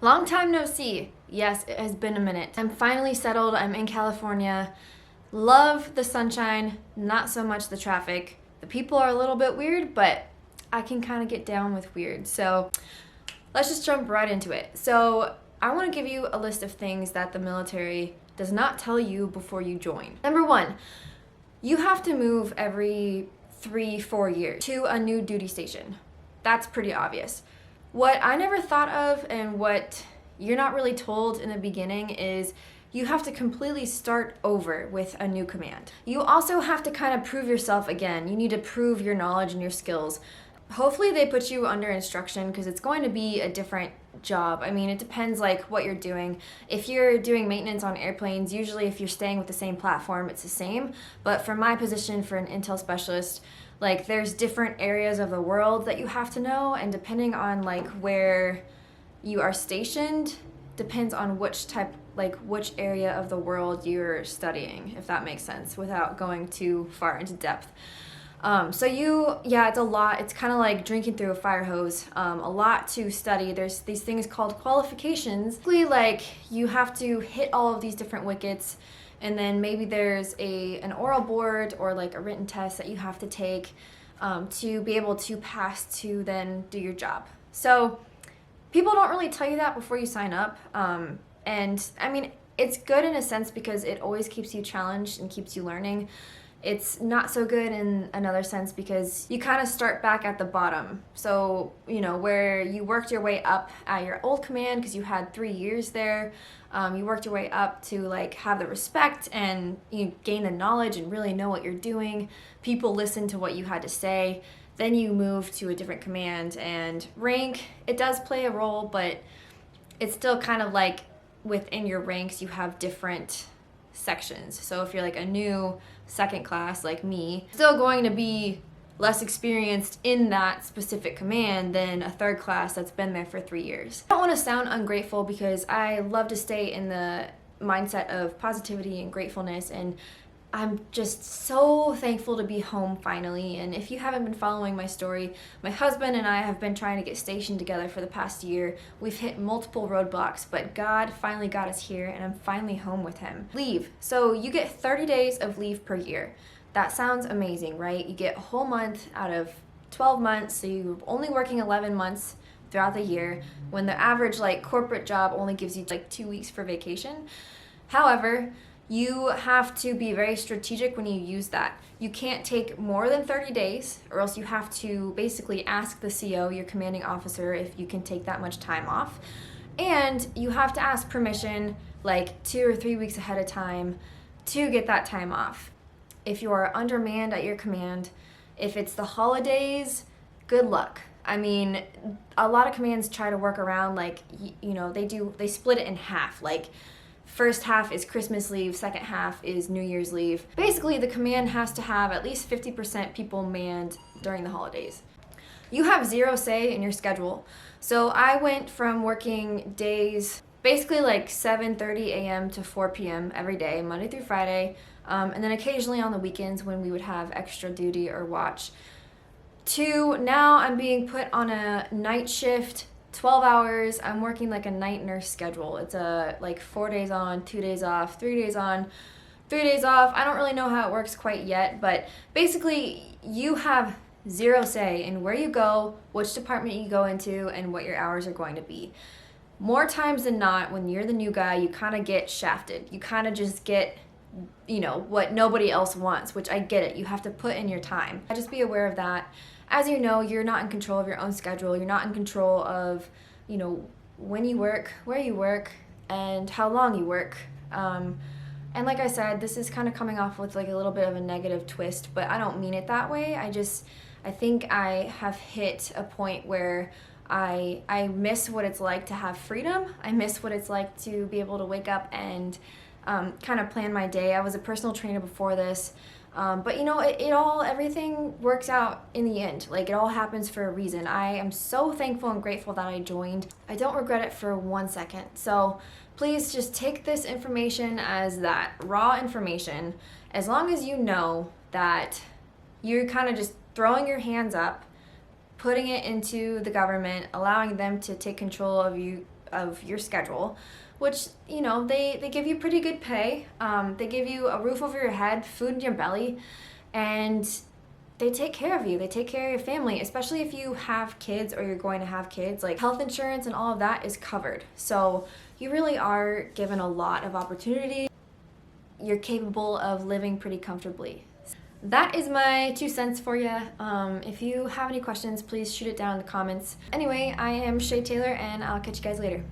Long time no see. Yes, it has been a minute. I'm finally settled. I'm in California. Love the sunshine, not so much the traffic. The people are a little bit weird, but I can kind of get down with weird. So let's just jump right into it. So I want to give you a list of things that the military does not tell you before you join. Number one, you have to move every 3-4 years to a new duty station. That's pretty obvious. What I never thought of and what you're not really told in the beginning is you have to completely start over with a new command. You also have to kind of prove yourself again. You need to prove your knowledge and your skills. Hopefully they put you under instruction because it's going to be a different job. I mean, it depends like what you're doing. If you're doing maintenance on airplanes, usually if you're staying with the same platform, it's the same. But for my position for an intel specialist, like there's different areas of the world that you have to know, and depending on like where you are stationed, depends on which area of the world you're studying, if that makes sense, without going too far into depth. It's a lot. It's kind of like drinking through a fire hose. A lot to study. There's these things called qualifications. Basically, like you have to hit all of these different wickets, and then maybe there's an oral board or like a written test that you have to take to be able to pass to then do your job. So people don't really tell you that before you sign up. And I mean, it's good in a sense because it always keeps you challenged and keeps you learning. It's not so good in another sense because you kind of start back at the bottom. So, where you worked your way up at your old command because you had 3 years there, you worked your way up to like have the respect and you gain the knowledge and really know what you're doing. People listen to what you had to say. Then you move to a different command, and rank, it does play a role, but it's still kind of like within your ranks you have different sections. So if you're like a new second class like me, still going to be less experienced in that specific command than a third class that's been there for 3 years. I don't want to sound ungrateful because I love to stay in the mindset of positivity and gratefulness, and I'm just so thankful to be home finally. And if you haven't been following my story, my husband and I have been trying to get stationed together for the past year. We've hit multiple roadblocks, but God finally got us here and I'm finally home with him. Leave. So you get 30 days of leave per year. That sounds amazing, right? You get a whole month out of 12 months, so you're only working 11 months throughout the year when the average like corporate job only gives you like 2 weeks for vacation. However, you have to be very strategic when you use that. You can't take more than 30 days, or else you have to basically ask the CO, your commanding officer, if you can take that much time off. And you have to ask permission like 2 or 3 weeks ahead of time to get that time off. If you are undermanned at your command, if it's the holidays, good luck. I mean, a lot of commands try to work around like, they split it in half. Like, first half is Christmas leave, second half is New Year's leave. Basically, the command has to have at least 50% people manned during the holidays. You have zero say in your schedule. So I went from working days, basically like 7:30 a.m. to 4 p.m. every day, Monday through Friday, and then occasionally on the weekends when we would have extra duty or watch, to now I'm being put on a night shift, 12 hours. I'm working like a night nurse schedule. It's like 4 days on, 2 days off, 3 days on, 3 days off. I don't really know how it works quite yet, but basically you have zero say in where you go, which department you go into, and what your hours are going to be. More times than not, when you're the new guy, you kind of get shafted. You kind of just get, what nobody else wants, which I get it. You have to put in your time. Just be aware of that. As you know, you're not in control of your own schedule. You're not in control of, when you work, where you work, and how long you work. And like I said, this is kind of coming off with like a little bit of a negative twist, but I don't mean it that way. I think I have hit a point where I miss what it's like to have freedom. I miss what it's like to be able to wake up and kind of plan my day. I was a personal trainer before this. But everything works out in the end. Like, it all happens for a reason. I am so thankful and grateful that I joined. I don't regret it for 1 second. So please just take this information as that raw information. As long as you know that you're kind of just throwing your hands up, putting it into the government, allowing them to take control of you, of your schedule, which, you know, they give you pretty good pay. They give you a roof over your head, food in your belly, and they take care of you. They take care of your family, especially if you have kids or you're going to have kids. Like, health insurance and all of that is covered. So you really are given a lot of opportunity. You're capable of living pretty comfortably. That is my 2 cents for you. If you have any questions, please shoot it down in the comments. Anyway, I am Shae Taylor, and I'll catch you guys later.